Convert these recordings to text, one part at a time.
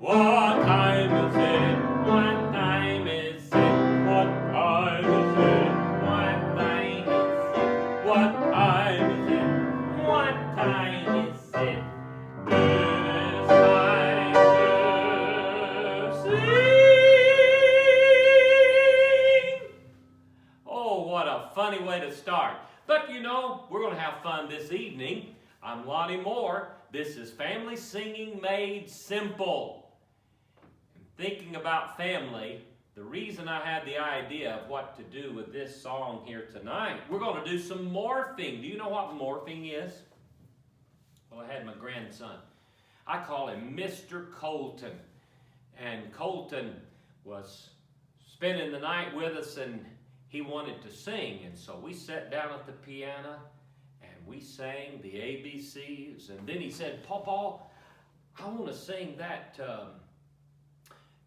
What time is it? What time is it? What time is it? What time is it? What time is it? What time is it? It is time to sing. Oh, what a funny way to start. But you know, we're going to have fun this evening. I'm Lonnie Moore. This is Family Singing Made Simple. Thinking about family, the reason I had the idea of what to do with this song here tonight, we're going to do some morphing. Do you know what morphing is? Well, I had my grandson. I call him Mr. Colton. And Colton was spending the night with us and he wanted to sing. And so we sat down at the piano and we sang the ABCs. And then he said, Papa, I want to sing that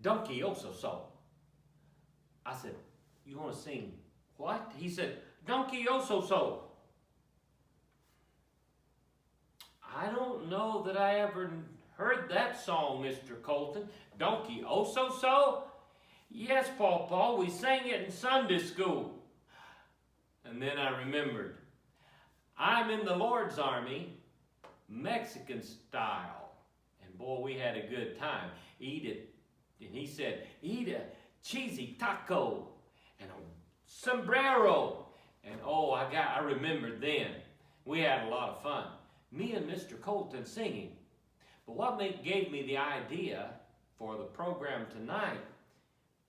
Donkey So. I said, you want to sing what? He said, Donkey So. I don't know that I ever heard that song, Mr. Colton. Donkey So? Yes, Papa, we sang it in Sunday school. And then I remembered, I'm in the Lord's Army, Mexican style. And boy, we had a good time. And he said, eat a cheesy taco and a sombrero. And oh, I remembered then. We had a lot of fun. Me and Mr. Colton singing. But what gave me the idea for the program tonight,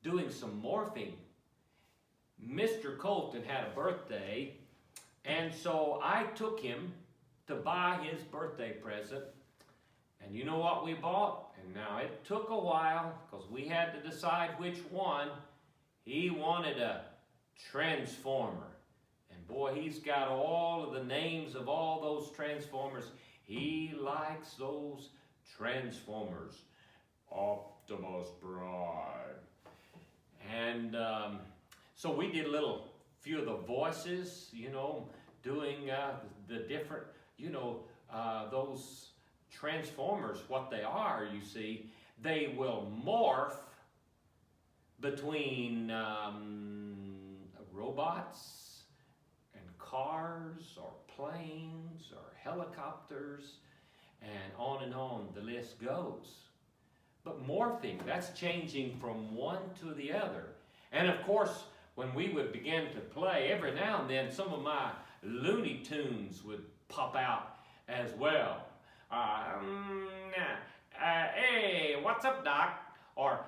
doing some morphing. Mr. Colton had a birthday, and so I took him to buy his birthday present. And you know what we bought? And now it took a while because we had to decide which one. He wanted a transformer. And boy, he's got all of the names of all those transformers. He likes those transformers. Optimus Prime. And so we did a few of the voices, you know, doing the different, you know, those transformers, what they are, you see, they will morph between robots and cars or planes or helicopters and on the list goes. But morphing, that's changing from one to the other. And of course, when we would begin to play, every now and then some of my Looney Tunes would pop out as well. Hey, what's up, Doc? Or,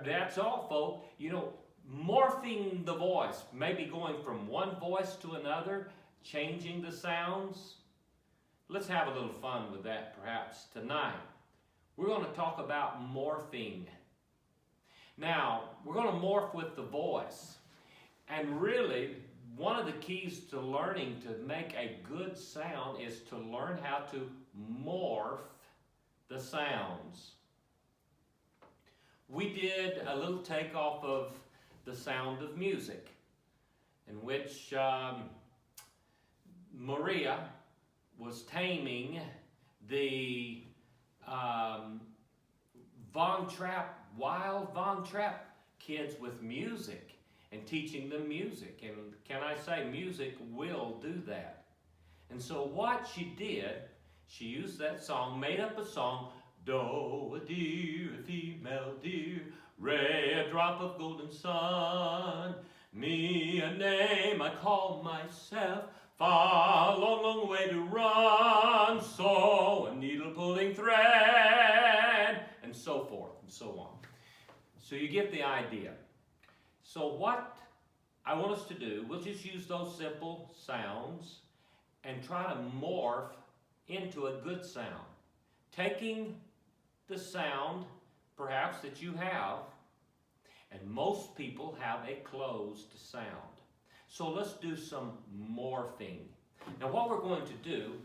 that's all, folks. You know, morphing the voice, maybe going from one voice to another, changing the sounds. Let's have a little fun with that perhaps tonight. We're going to talk about morphing. Now, we're going to morph with the voice. And really, one of the keys to learning to make a good sound is to learn how to morph the sounds. We did a little takeoff of The Sound of Music, in which Maria was taming the wild Von Trapp kids with music and teaching them music. And can I say, music will do that. And so what she did, she used that song, made up a song, do, a deer, a female deer, ray, a drop of golden sun, me, a name I call myself, far, long, long way to run, so a needle pulling thread, and so forth and so on. So you get the idea. So what I want us to do, we'll just use those simple sounds and try to morph into a good sound. Taking the sound, perhaps, that you have, and most people have a closed sound. So let's do some morphing. Now what we're going to do,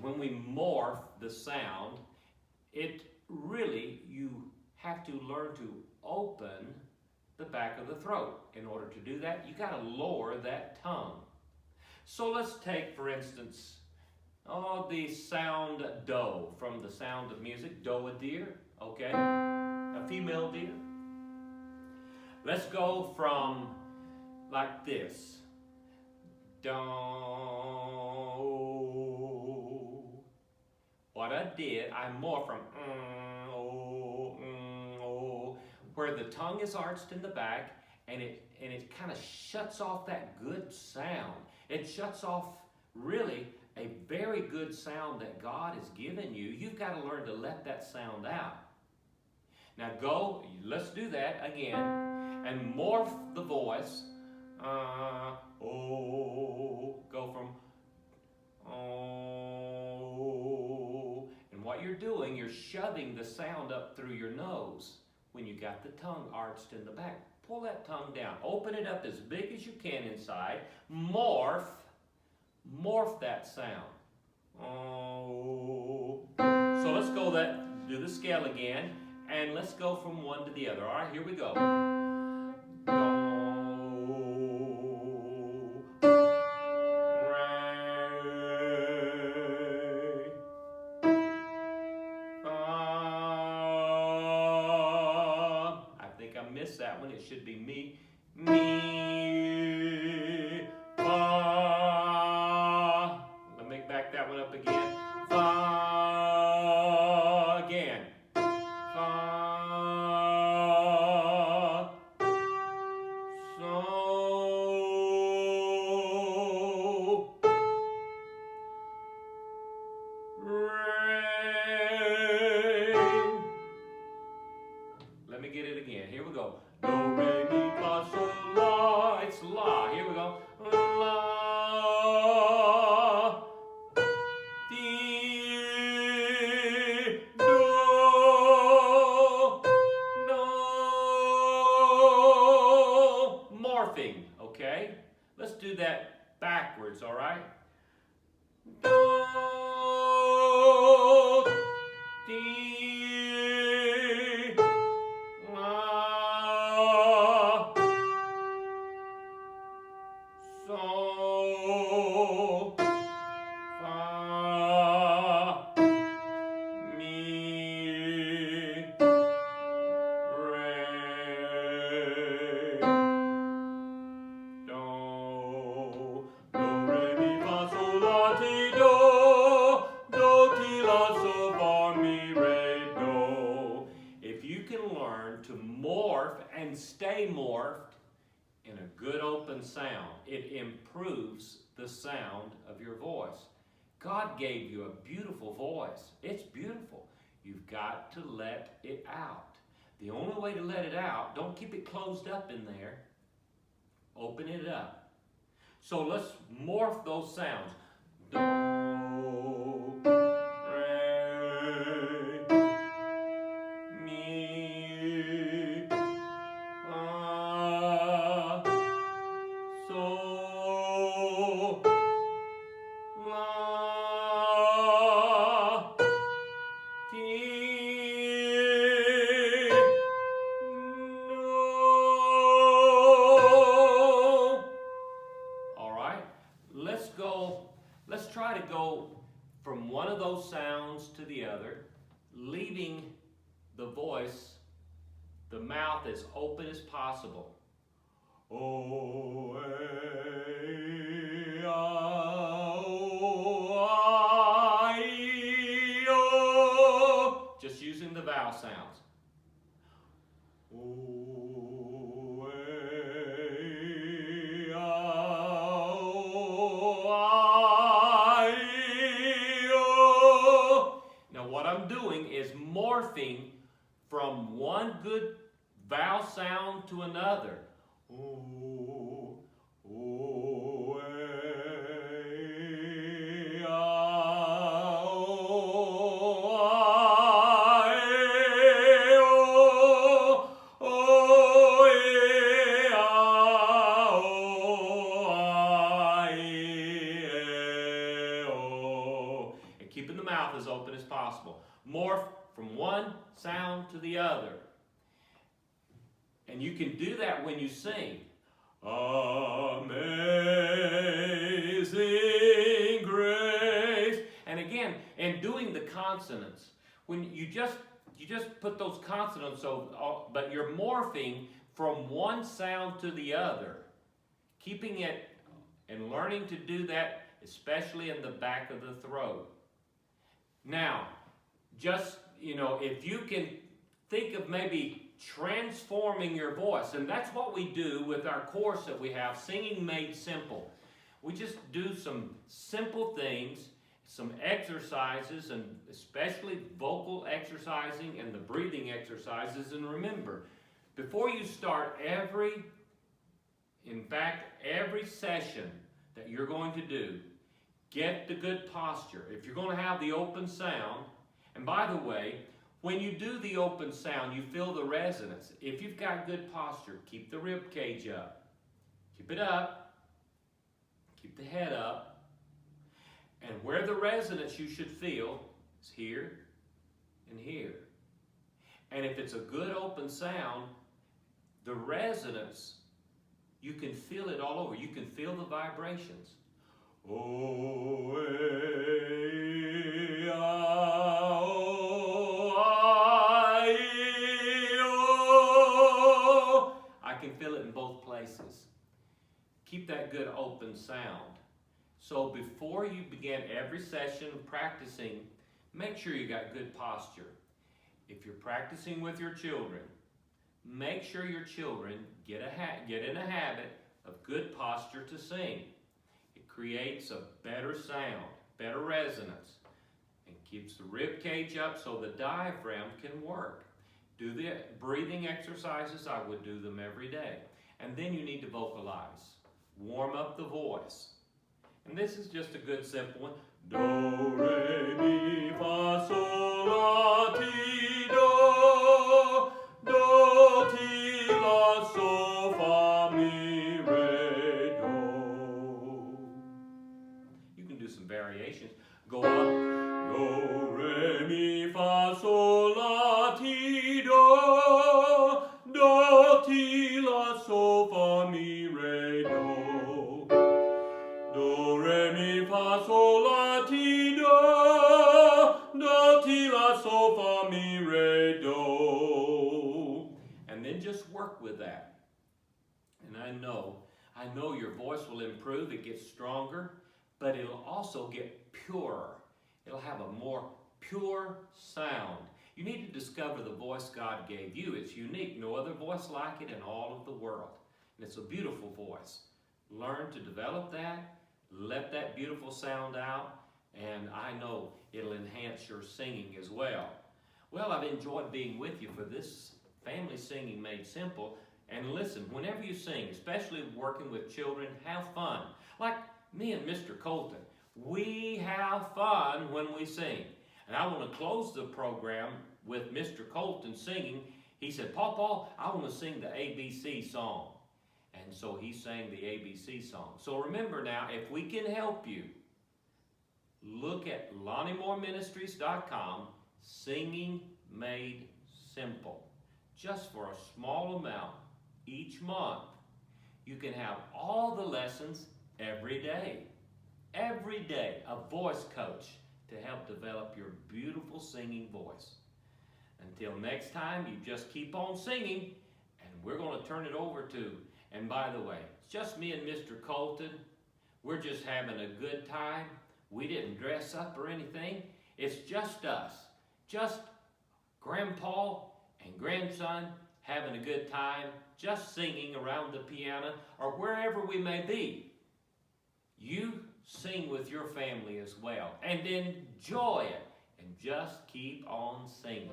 when we morph the sound, it really, you have to learn to open the back of the throat. In order to do that, you got to lower that tongue. So let's take, for instance, Oh, the sound do, from The Sound of Music, do a deer, okay? A female deer. Let's go from like this. Do. What I did, I morphed from where the tongue is arched in the back, and it kind of shuts off that good sound. It shuts off really a very good sound that God has given you. You've got to learn to let that sound out. Now go, let's do that again, and morph the voice. Go from oh, and what you're doing, you're shoving the sound up through your nose when you got the tongue arched in the back. Pull that tongue down. Open it up as big as you can inside. Morph that sound. Oh. So let's go do the scale again, and let's go from one to the other. All right, here we go. That one, it should be me, fa. Let me back that one up again. Fa again. Fa. So. Re. Let me get it again. Here we go. Do, re, mi, fa, sol, la. It's la. Here we go. La. Ti. Do. Do. Morphing. Okay? Let's do that backwards, all right? Do. Ti. To morph and stay morphed in a good open sound, it improves the sound of your voice. God gave you a beautiful voice. It's beautiful. You've got to let it out. The only way to let it out, don't keep it closed up in there. Open it up. So let's morph those sounds. Do, let's try to go from one of those sounds to the other, leaving the voice, the mouth as open as possible. Oh, just using the vowel sounds. What I'm doing is morphing from one good vowel sound to another. And keeping the mouth as open as possible. Morph from one sound to the other. And you can do that when you sing. Amazing grace. And again, and doing the consonants. When you just put those consonants over, but you're morphing from one sound to the other. Keeping it and learning to do that, especially in the back of the throat. Now, just, if you can think of maybe transforming your voice, and that's what we do with our course that we have, Singing Made Simple. We just do some simple things, some exercises, and especially vocal exercising and the breathing exercises. And remember, before you start every session that you're going to do, get the good posture. If you're going to have the open sound, and by the way, when you do the open sound, you feel the resonance. If you've got good posture, keep the rib cage up. Keep it up. Keep the head up. And where the resonance you should feel is here and here. And if it's a good open sound, the resonance, you can feel it all over. You can feel the vibrations. Oh, I can feel it in both places. Keep that good open sound. So before you begin every session of practicing, make sure you got good posture. If you're practicing with your children, make sure your children get in a habit of good posture to sing. It creates a better sound, better resonance, and keeps the rib cage up so the diaphragm can work. Do the breathing exercises. I would do them every day. And then you need to vocalize. Warm up the voice. And this is just a good simple one. Do, re, mi, fa, sol, la, ti, do. Do, ti, la, so, fa, mi, re, do. You can do some variations. Go up. Do, re, mi, fa, sol, la, ti, do. Do, ti, la, so, fa, mi, re, do. Do, re, mi, fa, sol, la, ti, do. Do, ti, la, so, fa, mi, re, do. And then just work with that. And I know your voice will improve. It gets stronger, but it'll also get purer. It'll have a more pure sound. You need to discover the voice God gave you. It's unique. No other voice like it in all of the world. And it's a beautiful voice. Learn to develop that. Let that beautiful sound out, and I know it'll enhance your singing as well. Well, I've enjoyed being with you for this Family Singing Made Simple. And listen, whenever you sing, especially working with children, have fun. Like me and Mr. Colton, we have fun when we sing. And I want to close the program with Mr. Colton singing. He said, Paul, I want to sing the ABC song. And so he sang the ABC song. So remember now, if we can help you, look at LonnieMooreMinistries.com, Singing Made Simple. Just for a small amount each month, you can have all the lessons every day. Every day, a voice coach to help develop your beautiful singing voice. Until next time, you just keep on singing, and we're going to turn it over to, and by the way, it's just me and Mr. Colton. We're just having a good time. We didn't dress up or anything. It's just us. Just Grandpa and grandson having a good time, just singing around the piano or wherever we may be. You sing with your family as well and enjoy it and just keep on singing.